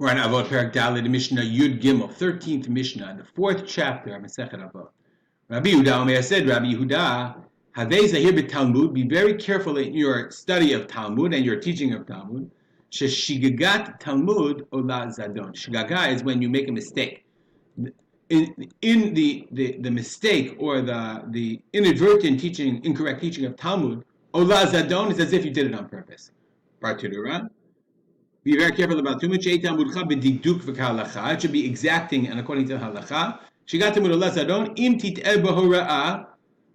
We're on Avot Perak Dalet Mishnah Yud Gimel, 13th Mishnah, in the 4th chapter of Masechet Avot. Rabbi Yehuda Omer said, Rabbi Yehuda, Havei Zahir b'Talmud, be very careful in your study of Talmud and your teaching of Talmud. Sheshigagat Talmud ola zadon. Shigaga is when you make a mistake. In the mistake or the inadvertent teaching, incorrect teaching of Talmud, ola zadon is as if you did it on purpose. Partidura. Be very careful about too much. It should be exacting and according to the halacha.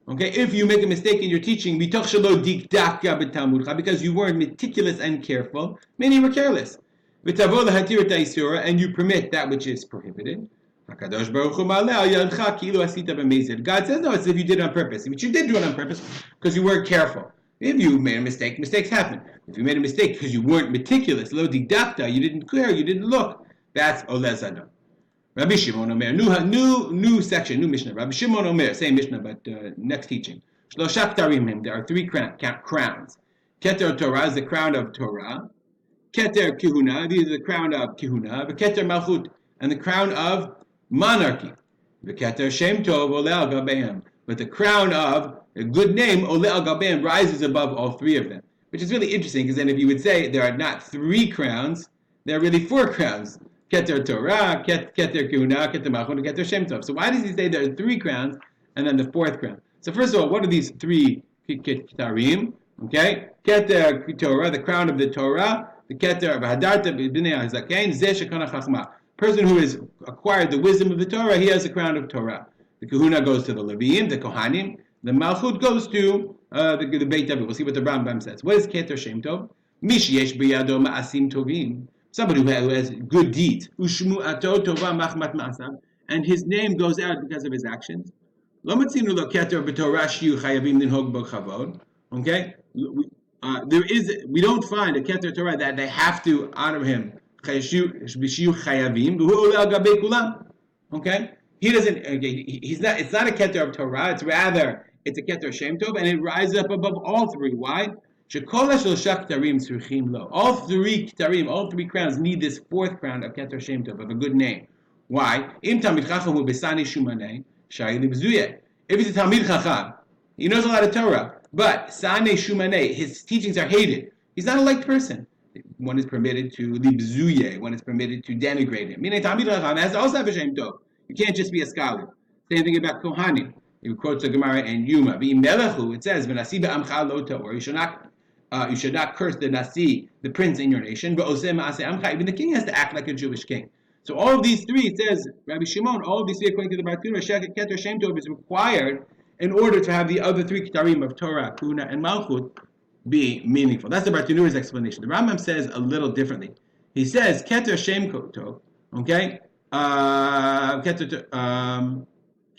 Okay, if you make a mistake in your teaching, because you weren't meticulous and careful, meaning you were careless, and you permit that which is prohibited. God says, no, it's if you did it on purpose. But you did do it on purpose because you weren't careful. If you made a mistake, mistakes happen. If you made a mistake because you weren't meticulous, lo didakta, you didn't clear, you didn't look, that's olez adon. Rabbi Shimon Omer, new section, new Mishnah. Rabbi Shimon Omer, same Mishnah, but next teaching. Shlosha ktarim, there are three crowns. Keter Torah is the crown of Torah. Keter Kihuna, these are the crown of Kihuna. Keter Malchut, and the crown of monarchy. Keter Shem Tov ole al gabeim, but the crown of a good name, ole al gabeim, rises above all three of them. Which is really interesting, because then if you would say there are not three crowns, there are really four crowns. Keter Torah, Keter Kihuna, Keter Malchut, and Keter Shem Tov. So why does he say there are three crowns and then the fourth crown? So first of all, what are these three ketarim? Okay, Keter Torah, the crown of the Torah, the Keter of Hadarta b'nei Hazaken, Zeh shekana chachma. Person who has acquired the wisdom of the Torah, he has the crown of Torah. The Kihuna goes to the Leviim, the Kohanim. The Malchut goes to the Beit David. We'll see what the Rambam says. What is Keter Shem Tov? Misheyesh b'yado ma'asim tovim. Somebody who has good deeds. Ushmu ato tova machmat ma'asav. And his name goes out because of his actions. Lo matzinu lo keter b'torah shiyu chayavim linhog bo chavod. Okay? We don't find a Keter Torah that they have to honor him. Okay? He doesn't. He's not. It's not a Keter of Torah. It's rather it's a Keter Shem Tov, and it rises up above all three. Why? All three ktarim, all three crowns need this fourth crown of Keter Shem Tov, of a good name. Why? If he's a Talmid Chacham, he knows a lot of Torah, but Sane Shumane, his teachings are hated. He's not a liked person. One is permitted to libzuye, one is permitted to denigrate him. Meaning Talmid Chacham has to also have a Shem Tov. You can't just be a scholar. Same thing about Kohanim. You quote the Gemara and Yuma. It says, you should not curse the Nasi, the prince in your nation. Even the king has to act like a Jewish king. So all of these three, it says, Rabbi Shimon, all of these three, according to the Bartuna, Keter Shem Tov is required in order to have the other three Ketarim of Torah, Kuna, and Malchut be meaningful. That's the Bartuna's explanation. The Rambam says a little differently. He says, Keter Shem Tov, okay?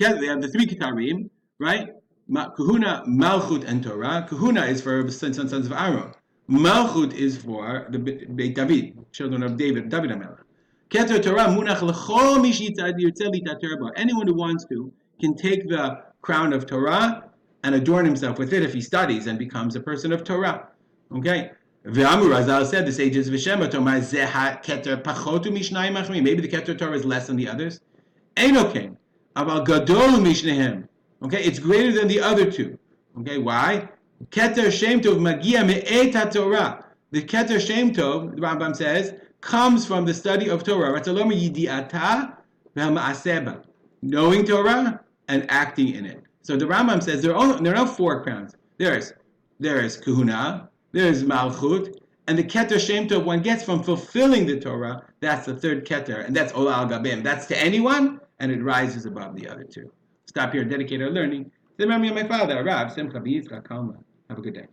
We have the three Ketarim, right? Kahuna, Malchut, and Torah. Kahuna is for sons of Aaron. Malchut is for the Beit David, children of David HaMelech. Keter Torah munach l'chol mi shitzad yirtzeh litater bo. Anyone who wants to can take the crown of Torah and adorn himself with it if he studies and becomes a person of Torah. Okay? Ve'amur Razal said, the sages, V'shem Tomai zeha keter pachotu mishnayim achrim. Maybe the Keter Torah is less than the others. Eino ken, aval gadol mishnehem. Okay, it's greater than the other two. Okay, why? Keter Shem Tov magia me'et HaTorah. The Keter Shem Tov, the Rambam says, comes from the study of Torah. Knowing Torah and acting in it. So the Rambam says there are no four crowns. There is Kahuna, there is Malchut, and the Keter Shem Tov one gets from fulfilling the Torah. That's the third Keter, and that's Ola al Gabim. That's to anyone, and it rises above the other two. Stop here, dedicate our learning to the memory of my father, Rav Simcha B'Yitzchak Kalman. Have a good day.